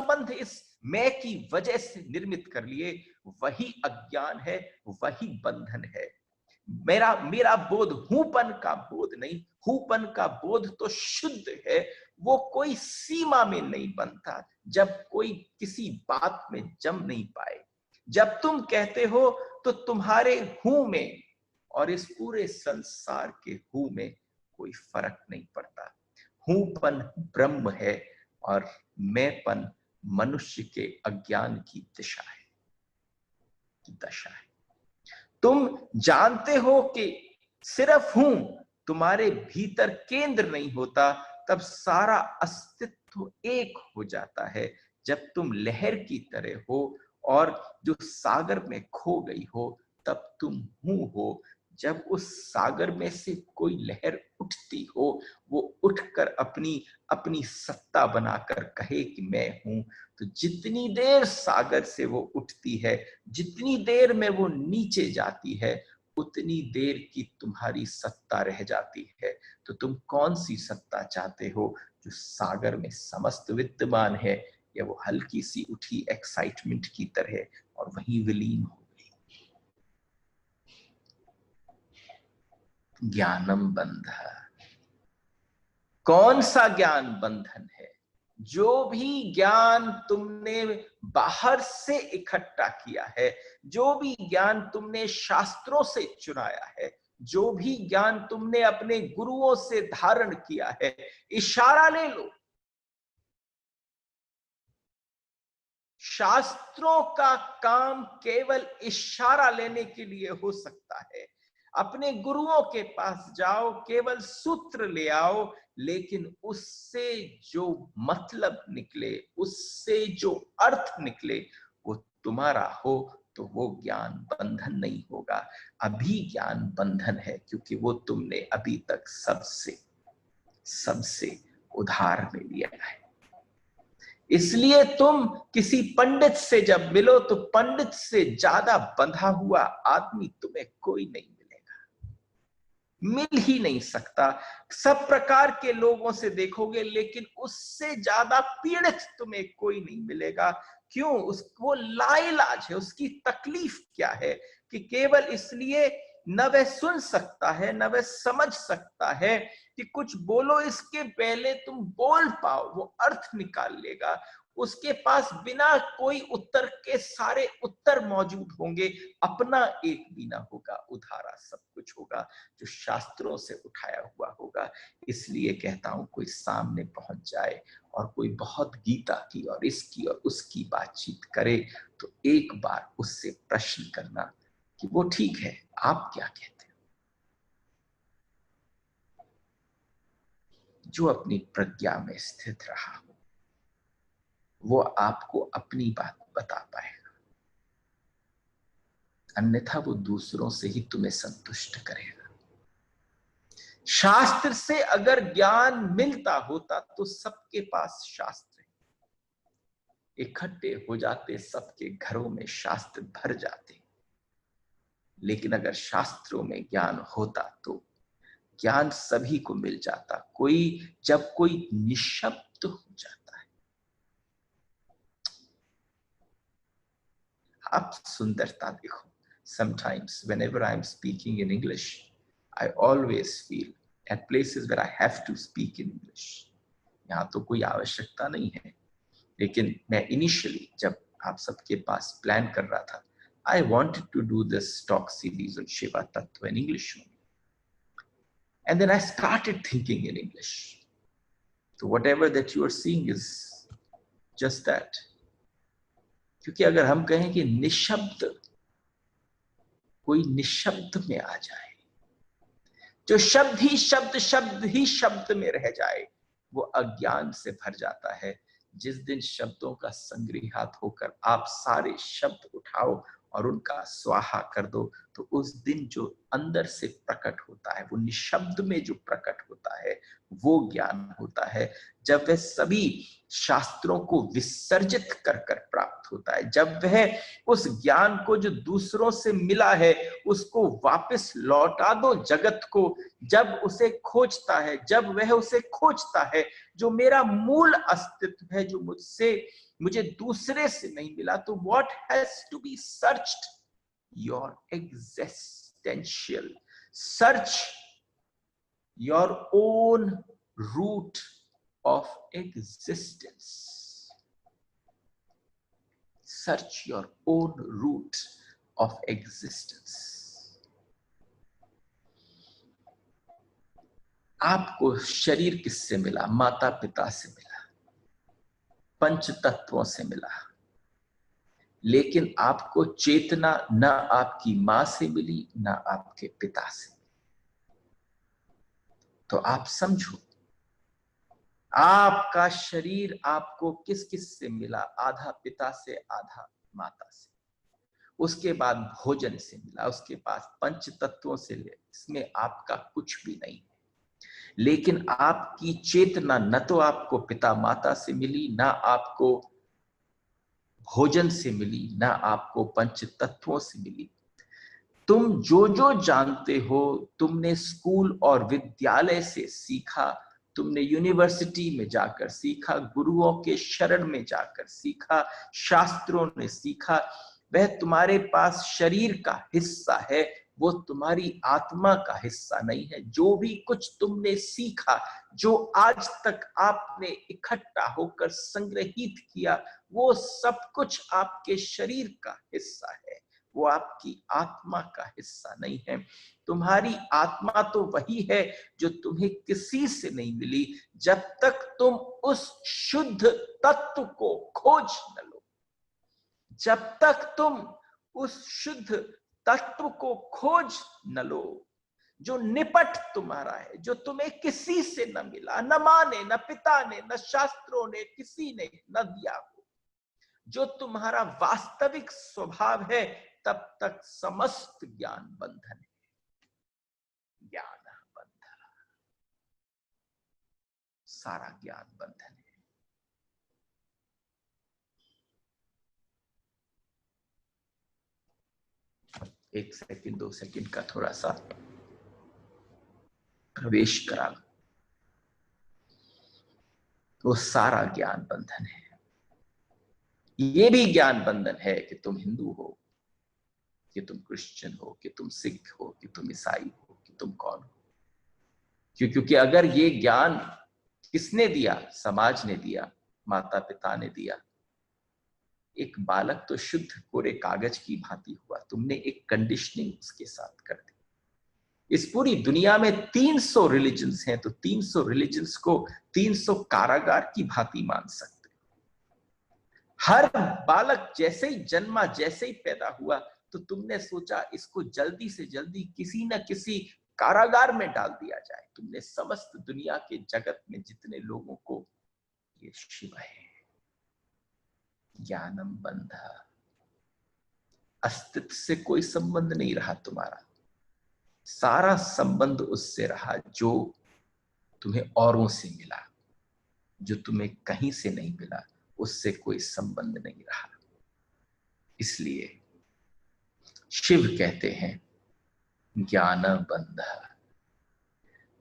संबंध इस मैं की वजह से निर्मित कर लिए, वही अज्ञान है, वही बंधन है। मेरा मेरा बोध हूपन का बोध नहीं, हूपन का बोध तो शुद्ध है, वो कोई सीमा में नहीं बनता जब कोई किसी बात में जम नहीं पाए। जब तुम कहते हो तो तुम्हारे हूं में और इस पूरे संसार के हूं में कोई फर्क नहीं पड़ता। हूपन ब्रह्म है और मैंपन मनुष्य के अज्ञान की दशा है। तुम जानते हो कि सिर्फ हूं तुम्हारे भीतर केंद्र नहीं होता, तब सारा अस्तित्व एक हो जाता है। जब तुम लहर की तरह हो और जो सागर में खो गई हो, तब तुम हूं हो। जब उस सागर में से कोई लहर उठती हो, वो उठकर अपनी अपनी सत्ता बनाकर कहे कि मैं हूं, तो जितनी देर सागर से वो उठती है, जितनी देर में वो नीचे जाती है, उतनी देर की तुम्हारी सत्ता रह जाती है। तो तुम कौन सी सत्ता चाहते हो, जो सागर में समस्त विद्यमान है, या वो हल्की सी उठी एक्साइटमेंट की तरह और वहीं विलीन हो गई? ज्ञानम बंध, कौन सा ज्ञान बंधन है? जो भी ज्ञान तुमने बाहर से इकट्ठा किया है, जो भी ज्ञान तुमने शास्त्रों से चुराया है, जो भी ज्ञान तुमने अपने गुरुओं से धारण किया है, इशारा ले लो। शास्त्रों का काम केवल इशारा लेने के लिए हो सकता है। अपने गुरुओं के पास जाओ, केवल सूत्र ले आओ, लेकिन उससे जो मतलब निकले, उससे जो अर्थ निकले, वो तुम्हारा हो, तो वो ज्ञान बंधन नहीं होगा। अभी ज्ञान बंधन है, क्योंकि वो तुमने अभी तक सबसे सबसे उधार में लिया है। इसलिए तुम किसी पंडित से जब मिलो, तो पंडित से ज्यादा बंधा हुआ आदमी तुम्हें कोई नहीं मिलेगा, मिल ही नहीं सकता। सब प्रकार के लोगों से देखोगे, लेकिन उससे ज्यादा पीड़ित तुम्हें कोई नहीं मिलेगा। क्यों? उसको लाइलाज है। उसकी तकलीफ क्या है कि केवल इसलिए न वह सुन सकता है, न वह समझ सकता है कि कुछ बोलो, इसके पहले तुम बोल पाओ, वो अर्थ निकाल लेगा। उसके पास बिना कोई उत्तर के सारे उत्तर मौजूद होंगे, अपना एक भी ना होगा, उधारा सब कुछ होगा, जो शास्त्रों से उठाया हुआ होगा। इसलिए कहता हूं, कोई सामने पहुंच जाए और कोई बहुत गीता की और इसकी और उसकी बातचीत करे, तो एक बार उससे प्रश्न करना कि वो ठीक है, आप क्या कहते हो? जो अपनी प्रज्ञा में स्थित रहा हो, वो आपको अपनी बात बता पाएगा, अन्यथा वो दूसरों से ही तुम्हें संतुष्ट करेगा। शास्त्र से अगर ज्ञान मिलता होता तो सबके पास शास्त्र इकट्ठे हो जाते, सबके घरों में शास्त्र भर जाते। लेकिन अगर शास्त्रों में ज्ञान होता तो ज्ञान सभी को मिल जाता। जब कोई निशब्द हो जाता है, आप सुंदरता देखो। Sometimes whenever I'm speaking in English, I always feel at places where I have to speak in English, यहाँ तो कोई आवश्यकता नहीं है, लेकिन मैं इनिशियली जब आप सबके पास प्लान कर रहा था, I wanted to do this talk series on Shiva Tattva in English only. And then I started thinking in English. So whatever that you are seeing is just that. क्योंकि अगर हम कहें कि निशब्द, कोई निशब्द में आ जाए, जो शब्द ही शब्द, शब्द ही शब्द में रह जाए, वो अज्ञान से भर जाता है। जिस दिन शब्दों का संग्रहात होकर आप सारे शब्द उठाओ और उनका स्वाहा कर दो, तो उस दिन जो अंदर से प्रकट होता है, वो निशब्द में जो प्रकट होता है, वो ज्ञान होता है। जब वह सभी शास्त्रों को विसर्जित कर कर प्राप्त होता है, जब वह उस ज्ञान को जो दूसरों से मिला है उसको वापस लौटा दो जगत को, जब उसे खोजता है, जब वह उसे खोजता है, जो मेरा मूल अस्तित्व है, जो मुझसे मुझे दूसरे से नहीं मिला, तो what has to be searched? Your existential, search your own root of existence, search your own root of existence. आपको शरीर किससे मिला? माता पिता से मिला, पंच तत्वों से मिला, लेकिन आपको चेतना न आपकी मां से मिली न आपके पिता से। तो आप समझो, आपका शरीर आपको किस किस से मिला? आधा पिता से, आधा माता से, उसके बाद भोजन से मिला, उसके बाद पंच तत्वों से ले, इसमें आपका कुछ भी नहीं है। लेकिन आपकी चेतना न तो आपको पिता माता से मिली, ना आपको भोजन से मिली, ना आपको पंच तत्वों से मिली। तुम जो जो जानते हो तुमने स्कूल और विद्यालय से सीखा, तुमने यूनिवर्सिटी में जाकर सीखा, गुरुओं के शरण में जाकर सीखा, शास्त्रों ने सीखा, वह तुम्हारे पास शरीर का हिस्सा है, वो तुम्हारी आत्मा का हिस्सा नहीं है। जो भी कुछ तुमने सीखा, जो आज तक आपने इकट्ठा होकर संग्रहित किया, वो सब कुछ आपके शरीर का हिस्सा है, वो आपकी आत्मा का हिस्सा नहीं है। तुम्हारी आत्मा तो वही है जो तुम्हें किसी से नहीं मिली, जब तक तुम उस शुद्ध तत्व को खोज न लो। जब तक तुम उस शुद्ध तत्व को खोज न लो, जो निपट तुम्हारा है, जो तुम्हें किसी से न मिला, न मां ने, न पिता ने, न शास्त्रों ने, किसी ने न दिया हो, जो तुम्हारा वास्तविक स्वभाव है, तब तक समस्त ज्ञान बंधन है। ज्ञान बंधन, सारा ज्ञान बंधन है। एक सेकंड, 2 सेकंड का थोड़ा सा प्रवेश करा लो। वो सारा ज्ञान बंधन है। ये भी ज्ञान बंधन है कि तुम हिंदू हो, कि तुम क्रिश्चियन हो, कि तुम सिख हो, कि तुम ईसाई हो, कि तुम कौन हो। क्योंकि अगर ये ज्ञान किसने दिया? समाज ने दिया, माता पिता ने दिया। एक बालक तो शुद्ध कोरे कागज की भांति हुआ, तुमने एक कंडीशनिंग उसके साथ कर दी। इस पूरी दुनिया में 300 रिलीजन्स हैं, तो 300 रिलीजन्स को 300 कारागार की भांति मान सकते। हर बालक जैसे ही जन्मा, जैसे ही पैदा हुआ, तो तुमने सोचा इसको जल्दी से जल्दी किसी न किसी कारागार में डाल दिया जाए। तुमने समस्त दुनिया के जगत में जितने लोगों को, ये शिव है, ज्ञानम बंधा, अस्तित्व से कोई संबंध नहीं रहा तुम्हारा। सारा संबंध उससे रहा जो तुम्हें औरों से मिला, जो तुम्हें कहीं से नहीं मिला, उससे कोई संबंध नहीं रहा। इसलिए शिव कहते हैं ज्ञान बंध,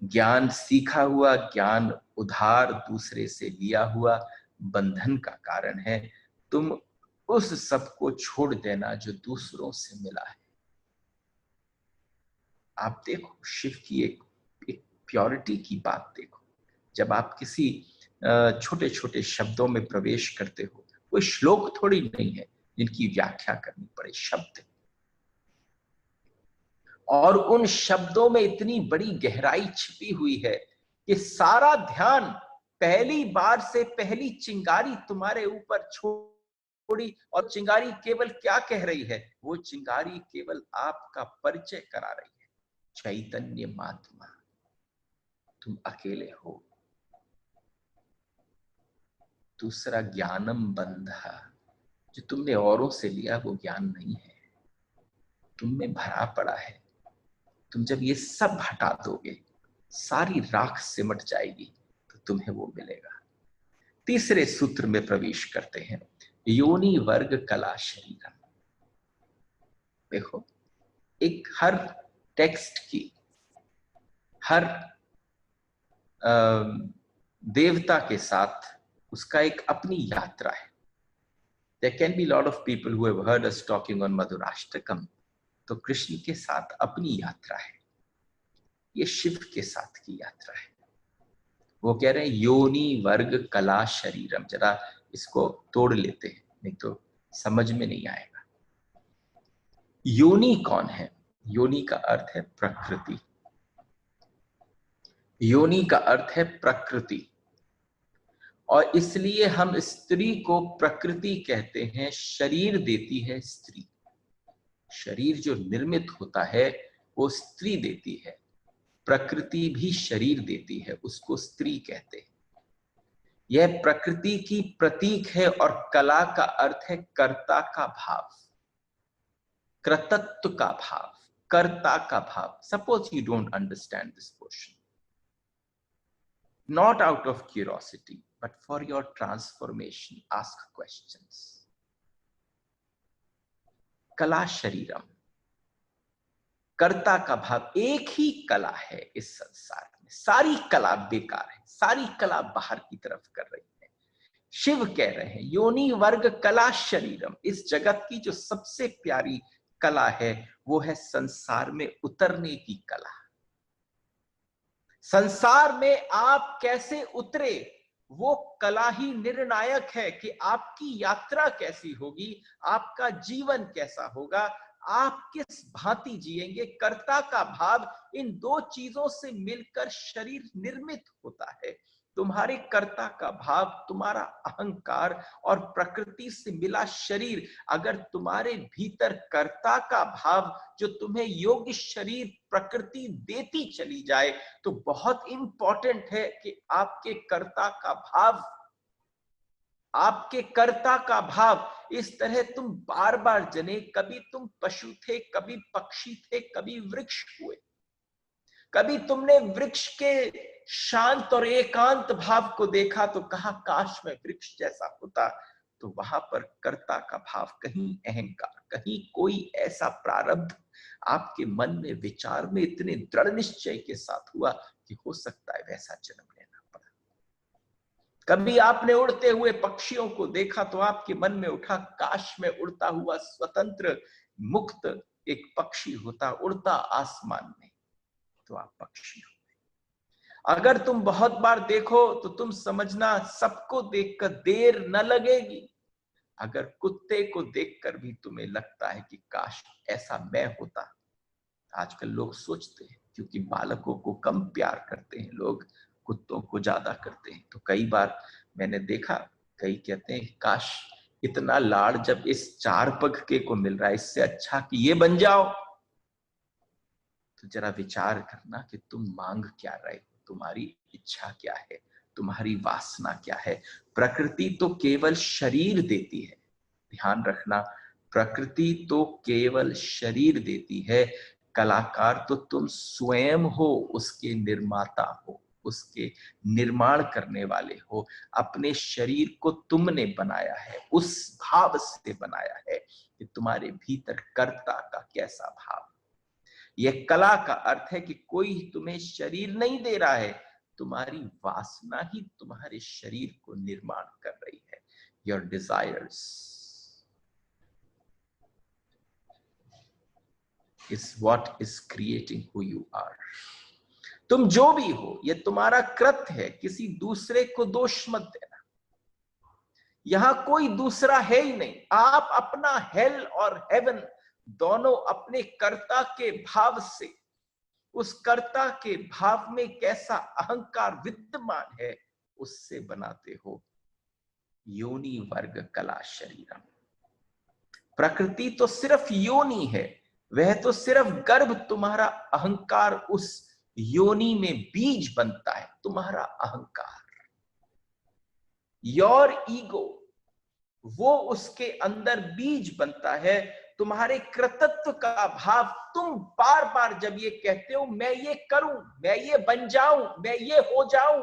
ज्ञान सीखा हुआ, ज्ञान उधार दूसरे से लिया हुआ बंधन का कारण है। तुम उस सब को छोड़ देना जो दूसरों से मिला है। आप देखो शिव की एक प्योरिटी की बात देखो। जब आप किसी छोटे छोटे शब्दों में प्रवेश करते हो, कोई श्लोक थोड़ी नहीं है जिनकी व्याख्या करनी पड़े, शब्द, और उन शब्दों में इतनी बड़ी गहराई छिपी हुई है कि सारा ध्यान पहली बार से पहली चिंगारी तुम्हारे ऊपर छोड़ी, और चिंगारी केवल क्या कह रही है? वो चिंगारी केवल आपका परिचय करा रही है, चैतन्य महात्मा, तुम अकेले हो। दूसरा ज्ञानम बंधा, जो तुमने औरों से लिया वो ज्ञान नहीं है, तुम में भरा पड़ा है। तुम जब ये सब हटा दोगे, सारी राख सिमट जाएगी, तो तुम्हें वो मिलेगा। तीसरे सूत्र में प्रवेश करते हैं, योनि वर्ग कला शरीरम। देखो, एक हर टेक्स्ट की, हर देवता के साथ उसका एक अपनी यात्रा है। There can be a lot of people who have heard us talking on Madhurashtakam. तो कृष्ण के साथ अपनी यात्रा है, ये शिव के साथ की यात्रा है। वो कह रहे हैं योनि वर्ग कला शरीरम। जरा इसको तोड़ लेते हैं, नहीं तो समझ में नहीं आएगा। योनि कौन है? योनि का अर्थ है प्रकृति। योनि का अर्थ है प्रकृति, और इसलिए हम स्त्री को प्रकृति कहते हैं। शरीर देती है स्त्री। शरीर जो निर्मित होता है वो स्त्री देती है। प्रकृति भी शरीर देती है, उसको स्त्री कहते हैं। यह प्रकृति की प्रतीक है, और कला का अर्थ है कर्ता का भाव, कृतत्व का भाव, कर्ता का भाव। Suppose you don't understand this portion, not out of curiosity, but for your transformation, ask questions. कला शरीरम, कर्ता का भाव। एक ही कला है इस संसार में, सारी कला बेकार है, सारी कला बाहर की तरफ कर रही है। शिव कह रहे हैं योनि वर्ग कला शरीरम। इस जगत की जो सबसे प्यारी कला है वो है संसार में उतरने की कला। संसार में आप कैसे उतरे, वो कला ही निर्णायक है कि आपकी यात्रा कैसी होगी, आपका जीवन कैसा होगा, आप किस भांति जिएंगे। कर्ता का भाव, इन दो चीजों से मिलकर शरीर निर्मित होता है। तुम्हारे कर्ता का भाव, तुम्हारा अहंकार और प्रकृति से मिला शरीर, अगर तुम्हारे भीतर कर्ता का भाव जो तुम्हें योग्य शरीर प्रकृति देती चली जाए, तो बहुत इंपॉर्टेंट है कि आपके कर्ता का भाव, आपके कर्ता का भाव इस तरह तुम बार बार जने। कभी तुम पशु थे, कभी पक्षी थे, कभी वृक्ष हुए। कभी तुमने वृक्ष के शांत और एकांत भाव को देखा तो कहा काश मैं वृक्ष जैसा होता। तो वहां पर कर्ता का भाव, कहीं अहंकार, कहीं कोई ऐसा प्रारब्ध आपके मन में, विचार में इतने दृढ़ निश्चय के साथ हुआ कि हो सकता है वैसा जन्म लेना पड़ा। कभी आपने उड़ते हुए पक्षियों को देखा तो आपके मन में उठा काश मैं उड़ता हुआ स्वतंत्र मुक्त एक पक्षी होता, उड़ता आसमान में, तो आप पक्षी हो। अगर तुम बहुत बार देखो तो तुम समझना सबको देखकर देर न लगेगी। अगर कुत्ते को देखकर भी तुम्हें लगता है कि काश ऐसा मैं होता। आजकल लोग सोचते हैं, क्योंकि बालकों को कम प्यार करते हैं, लोग कुत्तों को ज्यादा करते हैं। तो कई बार मैंने देखा, कई कहते हैं काश इतना लाड़ जब इस चार पग के को मिल रहा है, इससे अच्छा कि ये बन जाओ। तो जरा विचार करना कि तुम मांग क्या रहे हो, तुम्हारी इच्छा क्या है, तुम्हारी वासना क्या है। प्रकृति तो केवल शरीर देती है, ध्यान रखना, प्रकृति तो केवल शरीर देती है। कलाकार तो तुम स्वयं हो, उसके निर्माता हो, उसके निर्माण करने वाले हो। अपने शरीर को तुमने बनाया है, उस भाव से बनाया है कि तुम्हारे भीतर कर्ता का कैसा भाव। यह कला का अर्थ है कि कोई तुम्हें शरीर नहीं दे रहा है, तुम्हारी वासना ही तुम्हारे शरीर को निर्माण कर रही है। Your desires is what is creating who you are. तुम जो भी हो, यह तुम्हारा कृत्य है, किसी दूसरे को दोष मत देना। यहां कोई दूसरा है ही नहीं। आप अपना हेल और हेवन दोनों अपने कर्ता के भाव से, उस कर्ता के भाव में कैसा अहंकार विद्यमान है उससे बनाते हो। योनि वर्ग कला शरीरम। प्रकृति तो सिर्फ योनि है, वह तो सिर्फ गर्भ, तुम्हारा अहंकार उस योनि में बीज बनता है। तुम्हारा अहंकार, योर ईगो, वो उसके अंदर बीज बनता है। तुम्हारे कृतत्व का भाव, तुम बार बार जब ये कहते हो मैं ये करूं, मैं ये बन जाऊं, मैं ये हो जाऊं,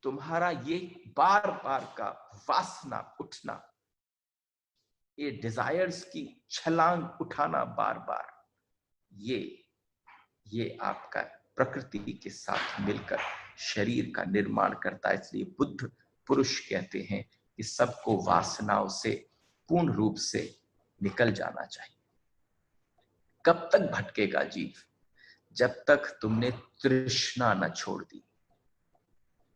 तुम्हारा ये बार बार का वासना उठना, ये डिजायर्स की छलांग उठाना बार बार, ये आपका प्रकृति के साथ मिलकर शरीर का निर्माण करता है। इसलिए बुद्ध पुरुष कहते हैं कि सबको वासनाओं से पूर्ण रूप से निकल जाना चाहिए। कब तक भटकेगा जीव? जब तक तुमने तृष्णा न छोड़ दी,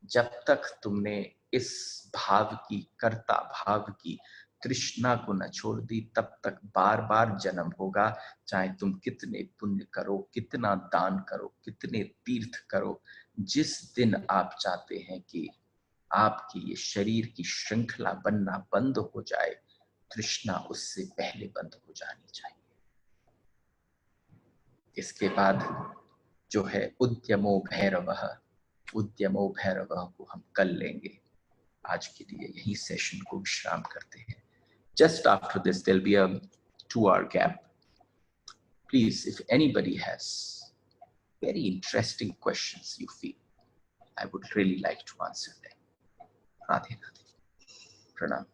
जब तक तुमने इस भाव की, कर्ता भाव की तृष्णा को न छोड़ दी, तब तक बार बार जन्म होगा। चाहे तुम कितने पुण्य करो, कितना दान करो, कितने तीर्थ करो, जिस दिन आप चाहते हैं कि आपकी ये शरीर की श्रृंखला बनना बंद हो जाए, तृष्णा उससे पहले बंद हो जानी चाहिए। इसके बाद जो है उद्यमो भैरवः, उद्यमो भैरवः को हम कल लेंगे। आज के लिए यही सेशन को विश्राम करते हैं। Just after this, there'll be a 2-hour gap. Please, if anybody has very interesting questions you feel, I would really like to answer them. Radhe Radhe. Pranam.